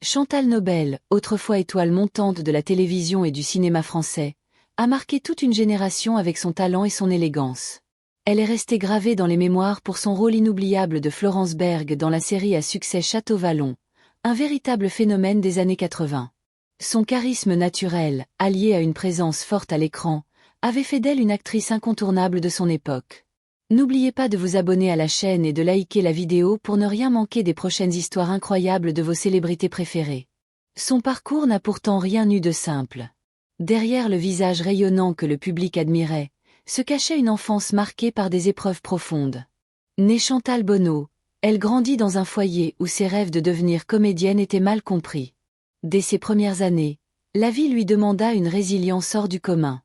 Chantal Nobel, autrefois étoile montante de la télévision et du cinéma français, a marqué toute une génération avec son talent et son élégance. Elle est restée gravée dans les mémoires pour son rôle inoubliable de Florence Berg dans la série à succès Château Vallon, un véritable phénomène des années 80. Son charisme naturel, allié à une présence forte à l'écran, avait fait d'elle une actrice incontournable de son époque. N'oubliez pas de vous abonner à la chaîne et de liker la vidéo pour ne rien manquer des prochaines histoires incroyables de vos célébrités préférées. Son parcours n'a pourtant rien eu de simple. Derrière le visage rayonnant que le public admirait, se cachait une enfance marquée par des épreuves profondes. Née Chantal Bonneau, elle grandit dans un foyer où ses rêves de devenir comédienne étaient mal compris. Dès ses premières années, la vie lui demanda une résilience hors du commun.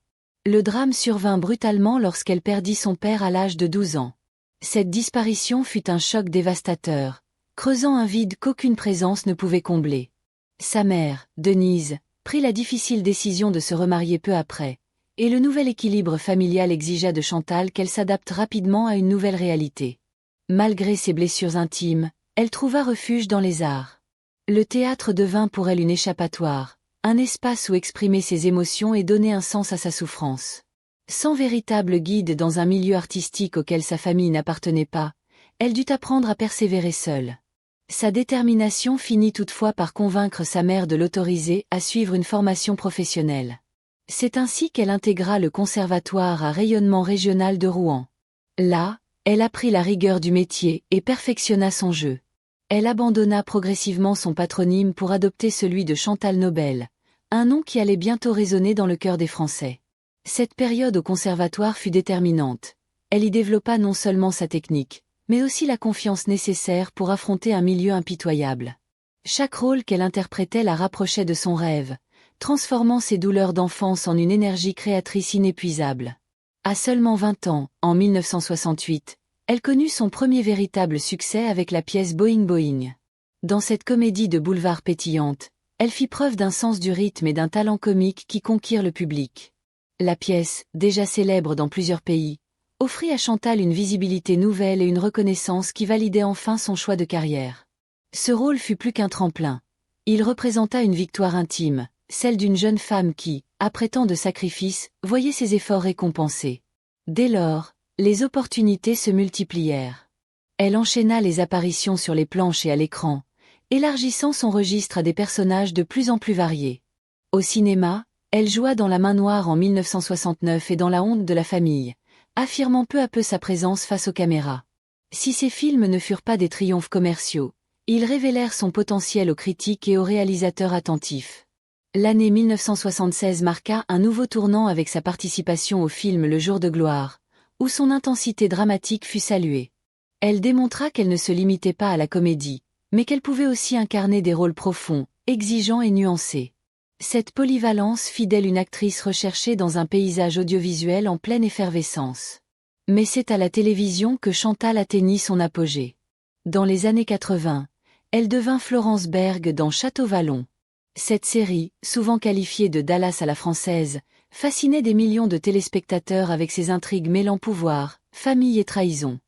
Le drame survint brutalement lorsqu'elle perdit son père à l'âge de 12 ans. Cette disparition fut un choc dévastateur, creusant un vide qu'aucune présence ne pouvait combler. Sa mère, Denise, prit la difficile décision de se remarier peu après, et le nouvel équilibre familial exigea de Chantal qu'elle s'adapte rapidement à une nouvelle réalité. Malgré ses blessures intimes, elle trouva refuge dans les arts. Le théâtre devint pour elle une échappatoire, un espace où exprimer ses émotions et donner un sens à sa souffrance. Sans véritable guide dans un milieu artistique auquel sa famille n'appartenait pas, elle dut apprendre à persévérer seule. Sa détermination finit toutefois par convaincre sa mère de l'autoriser à suivre une formation professionnelle. C'est ainsi qu'elle intégra le conservatoire à rayonnement régional de Rouen. Là, elle apprit la rigueur du métier et perfectionna son jeu. Elle abandonna progressivement son patronyme pour adopter celui de Chantal Nobel, un nom qui allait bientôt résonner dans le cœur des Français. Cette période au conservatoire fut déterminante. Elle y développa non seulement sa technique, mais aussi la confiance nécessaire pour affronter un milieu impitoyable. Chaque rôle qu'elle interprétait la rapprochait de son rêve, transformant ses douleurs d'enfance en une énergie créatrice inépuisable. À seulement 20 ans, en 1968, elle connut son premier véritable succès avec la pièce Boing Boing. Dans cette comédie de boulevard pétillante, elle fit preuve d'un sens du rythme et d'un talent comique qui conquirent le public. La pièce, déjà célèbre dans plusieurs pays, offrit à Chantal une visibilité nouvelle et une reconnaissance qui validait enfin son choix de carrière. Ce rôle fut plus qu'un tremplin. Il représenta une victoire intime, celle d'une jeune femme qui, après tant de sacrifices, voyait ses efforts récompensés. Dès lors, les opportunités se multiplièrent. Elle enchaîna les apparitions sur les planches et à l'écran, élargissant son registre à des personnages de plus en plus variés. Au cinéma, elle joua dans La Main Noire en 1969 et dans La Honte de la famille, affirmant peu à peu sa présence face aux caméras. Si ces films ne furent pas des triomphes commerciaux, ils révélèrent son potentiel aux critiques et aux réalisateurs attentifs. L'année 1976 marqua un nouveau tournant avec sa participation au film Le Jour de gloire, où son intensité dramatique fut saluée. Elle démontra qu'elle ne se limitait pas à la comédie, mais qu'elle pouvait aussi incarner des rôles profonds, exigeants et nuancés. Cette polyvalence fit d'elle une actrice recherchée dans un paysage audiovisuel en pleine effervescence. Mais c'est à la télévision que Chantal atteignit son apogée. Dans les années 80, elle devint Florence Berg dans Château Vallon. Cette série, souvent qualifiée de Dallas à la française, fascinait des millions de téléspectateurs avec ses intrigues mêlant pouvoir, famille et trahison.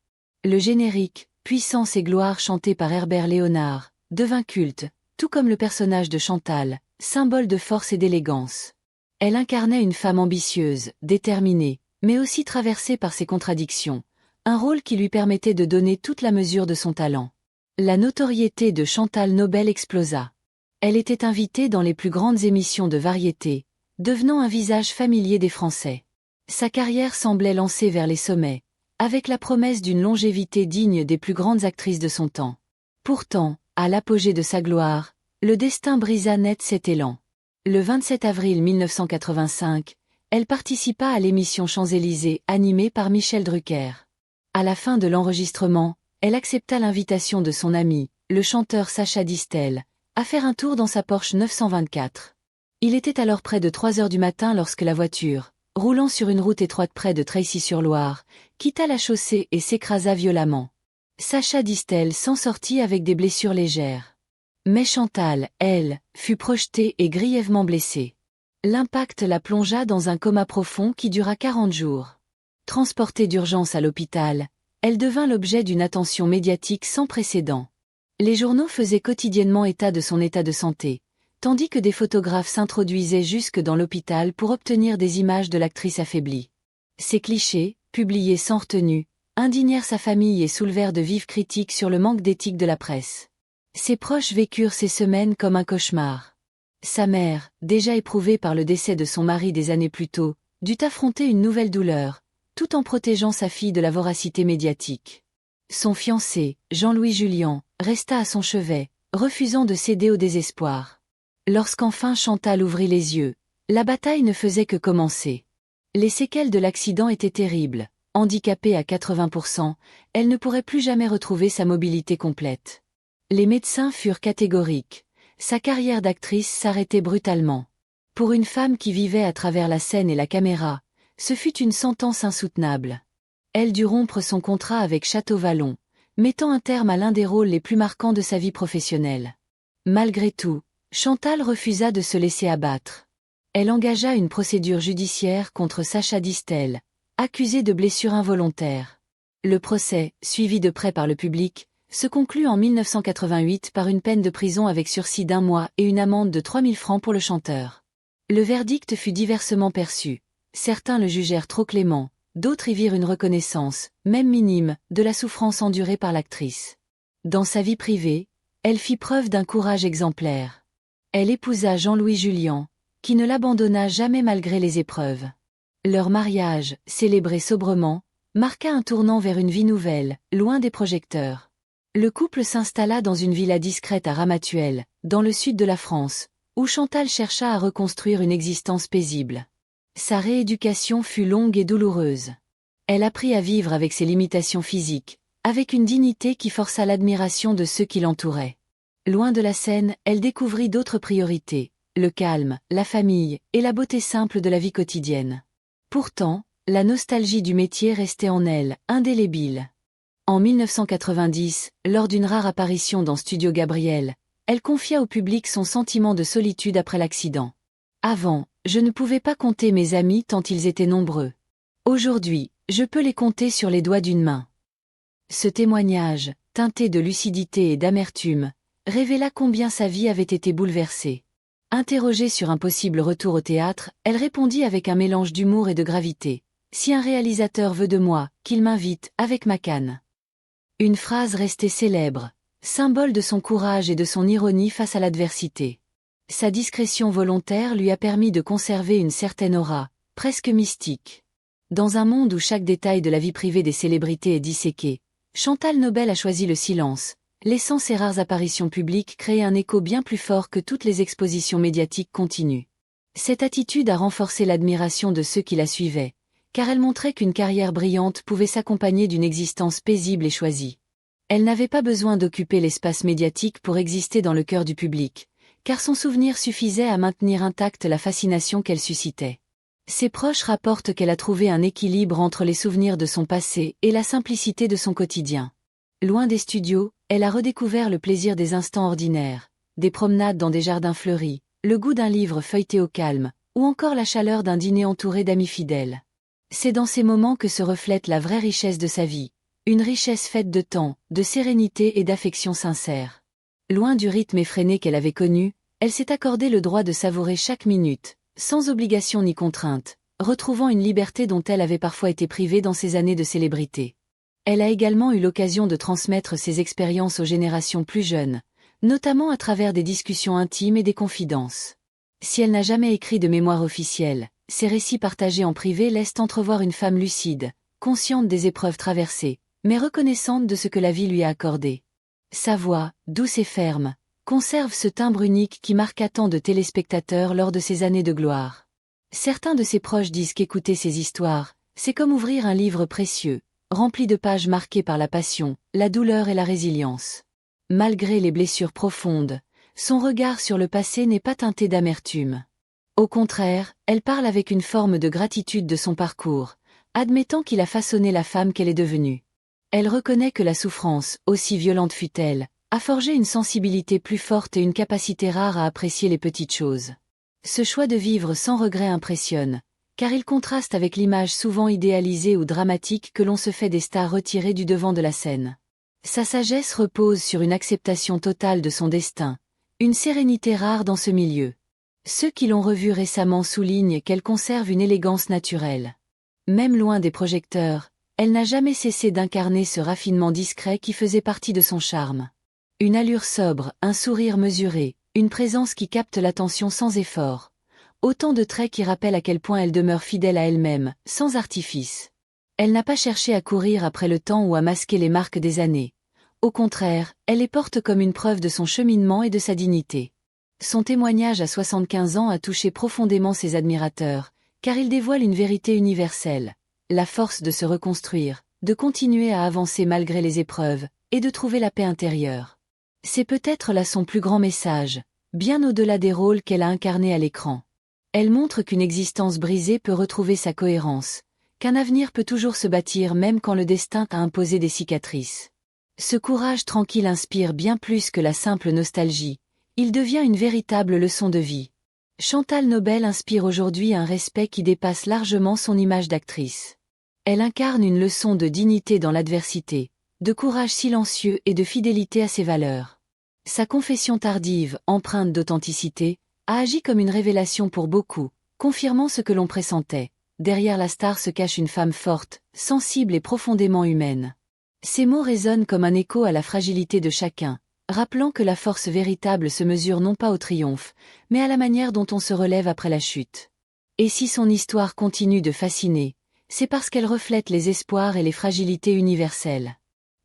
Le générique, Puissance et gloire chanté par Herbert Léonard, devint culte, tout comme le personnage de Chantal, symbole de force et d'élégance. Elle incarnait une femme ambitieuse, déterminée, mais aussi traversée par ses contradictions, un rôle qui lui permettait de donner toute la mesure de son talent. La notoriété de Chantal Nobel explosa. Elle était invitée dans les plus grandes émissions de variété, devenant un visage familier des Français. Sa carrière semblait lancée vers les sommets, avec la promesse d'une longévité digne des plus grandes actrices de son temps. Pourtant, à l'apogée de sa gloire, le destin brisa net cet élan. Le 27 avril 1985, elle participa à l'émission Champs-Élysées animée par Michel Drucker. À la fin de l'enregistrement, elle accepta l'invitation de son ami, le chanteur Sacha Distel, à faire un tour dans sa Porsche 924. Il était alors près de 3 heures du matin lorsque la voiture, roulant sur une route étroite près de Tracy-sur-Loire, quitta la chaussée et s'écrasa violemment. Sacha Distel s'en sortit avec des blessures légères. Mais Chantal, elle, fut projetée et grièvement blessée. L'impact la plongea dans un coma profond qui dura 40 jours. Transportée d'urgence à l'hôpital, elle devint l'objet d'une attention médiatique sans précédent. Les journaux faisaient quotidiennement état de son état de santé, tandis que des photographes s'introduisaient jusque dans l'hôpital pour obtenir des images de l'actrice affaiblie. Ces clichés, publiés sans retenue, indignèrent sa famille et soulevèrent de vives critiques sur le manque d'éthique de la presse. Ses proches vécurent ces semaines comme un cauchemar. Sa mère, déjà éprouvée par le décès de son mari des années plus tôt, dut affronter une nouvelle douleur, tout en protégeant sa fille de la voracité médiatique. Son fiancé, Jean-Louis Julian, resta à son chevet, refusant de céder au désespoir. Lorsqu'enfin Chantal ouvrit les yeux, la bataille ne faisait que commencer. Les séquelles de l'accident étaient terribles. Handicapée à 80%, elle ne pourrait plus jamais retrouver sa mobilité complète. Les médecins furent catégoriques. Sa carrière d'actrice s'arrêtait brutalement. Pour une femme qui vivait à travers la scène et la caméra, ce fut une sentence insoutenable. Elle dut rompre son contrat avec Château-Vallon, mettant un terme à l'un des rôles les plus marquants de sa vie professionnelle. Malgré tout, Chantal refusa de se laisser abattre. Elle engagea une procédure judiciaire contre Sacha Distel, accusé de blessures involontaires. Le procès, suivi de près par le public, se conclut en 1988 par une peine de prison avec sursis d'1 mois et une amende de 3 000 francs pour le chanteur. Le verdict fut diversement perçu. Certains le jugèrent trop clément, d'autres y virent une reconnaissance, même minime, de la souffrance endurée par l'actrice. Dans sa vie privée, elle fit preuve d'un courage exemplaire. Elle épousa Jean-Louis Julian, qui ne l'abandonna jamais malgré les épreuves. Leur mariage, célébré sobrement, marqua un tournant vers une vie nouvelle, loin des projecteurs. Le couple s'installa dans une villa discrète à Ramatuelle, dans le sud de la France, où Chantal chercha à reconstruire une existence paisible. Sa rééducation fut longue et douloureuse. Elle apprit à vivre avec ses limitations physiques, avec une dignité qui força l'admiration de ceux qui l'entouraient. Loin de la scène, elle découvrit d'autres priorités, le calme, la famille et la beauté simple de la vie quotidienne. Pourtant, la nostalgie du métier restait en elle, indélébile. En 1990, lors d'une rare apparition dans Studio Gabriel, elle confia au public son sentiment de solitude après l'accident. Avant, je ne pouvais pas compter mes amis tant ils étaient nombreux. Aujourd'hui, je peux les compter sur les doigts d'une main. Ce témoignage, teinté de lucidité et d'amertume, révéla combien sa vie avait été bouleversée. Interrogée sur un possible retour au théâtre, elle répondit avec un mélange d'humour et de gravité. « Si un réalisateur veut de moi, qu'il m'invite, avec ma canne. » Une phrase restée célèbre, symbole de son courage et de son ironie face à l'adversité. Sa discrétion volontaire lui a permis de conserver une certaine aura, presque mystique. Dans un monde où chaque détail de la vie privée des célébrités est disséqué, Chantal Nobel a choisi le silence, laissant ses rares apparitions publiques créer un écho bien plus fort que toutes les expositions médiatiques continues. Cette attitude a renforcé l'admiration de ceux qui la suivaient, car elle montrait qu'une carrière brillante pouvait s'accompagner d'une existence paisible et choisie. Elle n'avait pas besoin d'occuper l'espace médiatique pour exister dans le cœur du public, car son souvenir suffisait à maintenir intacte la fascination qu'elle suscitait. Ses proches rapportent qu'elle a trouvé un équilibre entre les souvenirs de son passé et la simplicité de son quotidien. Loin des studios, elle a redécouvert le plaisir des instants ordinaires, des promenades dans des jardins fleuris, le goût d'un livre feuilleté au calme, ou encore la chaleur d'un dîner entouré d'amis fidèles. C'est dans ces moments que se reflète la vraie richesse de sa vie, une richesse faite de temps, de sérénité et d'affection sincère. Loin du rythme effréné qu'elle avait connu, elle s'est accordé le droit de savourer chaque minute, sans obligation ni contrainte, retrouvant une liberté dont elle avait parfois été privée dans ses années de célébrité. Elle a également eu l'occasion de transmettre ses expériences aux générations plus jeunes, notamment à travers des discussions intimes et des confidences. Si elle n'a jamais écrit de mémoire officielle, ses récits partagés en privé laissent entrevoir une femme lucide, consciente des épreuves traversées, mais reconnaissante de ce que la vie lui a accordé. Sa voix, douce et ferme, conserve ce timbre unique qui marqua tant de téléspectateurs lors de ses années de gloire. Certains de ses proches disent qu'écouter ses histoires, c'est comme ouvrir un livre précieux, rempli de pages marquées par la passion, la douleur et la résilience. Malgré les blessures profondes, son regard sur le passé n'est pas teinté d'amertume. Au contraire, elle parle avec une forme de gratitude de son parcours, admettant qu'il a façonné la femme qu'elle est devenue. Elle reconnaît que la souffrance, aussi violente fût-elle, a forgé une sensibilité plus forte et une capacité rare à apprécier les petites choses. Ce choix de vivre sans regret impressionne, car il contraste avec l'image souvent idéalisée ou dramatique que l'on se fait des stars retirées du devant de la scène. Sa sagesse repose sur une acceptation totale de son destin, une sérénité rare dans ce milieu. Ceux qui l'ont revue récemment soulignent qu'elle conserve une élégance naturelle. Même loin des projecteurs, elle n'a jamais cessé d'incarner ce raffinement discret qui faisait partie de son charme. Une allure sobre, un sourire mesuré, une présence qui capte l'attention sans effort. Autant de traits qui rappellent à quel point elle demeure fidèle à elle-même, sans artifice. Elle n'a pas cherché à courir après le temps ou à masquer les marques des années. Au contraire, elle les porte comme une preuve de son cheminement et de sa dignité. Son témoignage à 75 ans a touché profondément ses admirateurs, car il dévoile une vérité universelle, la force de se reconstruire, de continuer à avancer malgré les épreuves, et de trouver la paix intérieure. C'est peut-être là son plus grand message, bien au-delà des rôles qu'elle a incarnés à l'écran. Elle montre qu'une existence brisée peut retrouver sa cohérence, qu'un avenir peut toujours se bâtir même quand le destin a imposé des cicatrices. Ce courage tranquille inspire bien plus que la simple nostalgie, il devient une véritable leçon de vie. Chantal Nobel inspire aujourd'hui un respect qui dépasse largement son image d'actrice. Elle incarne une leçon de dignité dans l'adversité, de courage silencieux et de fidélité à ses valeurs. Sa confession tardive, empreinte d'authenticité, a agi comme une révélation pour beaucoup, confirmant ce que l'on pressentait. Derrière la star se cache une femme forte, sensible et profondément humaine. Ces mots résonnent comme un écho à la fragilité de chacun, rappelant que la force véritable se mesure non pas au triomphe, mais à la manière dont on se relève après la chute. Et si son histoire continue de fasciner, c'est parce qu'elle reflète les espoirs et les fragilités universelles.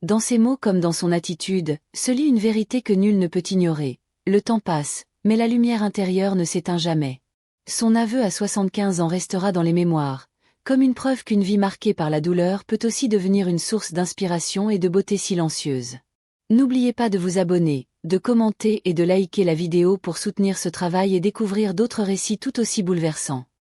Dans ses mots comme dans son attitude, se lit une vérité que nul ne peut ignorer. Le temps passe, mais la lumière intérieure ne s'éteint jamais. Son aveu à 75 ans restera dans les mémoires, comme une preuve qu'une vie marquée par la douleur peut aussi devenir une source d'inspiration et de beauté silencieuse. N'oubliez pas de vous abonner, de commenter et de liker la vidéo pour soutenir ce travail et découvrir d'autres récits tout aussi bouleversants.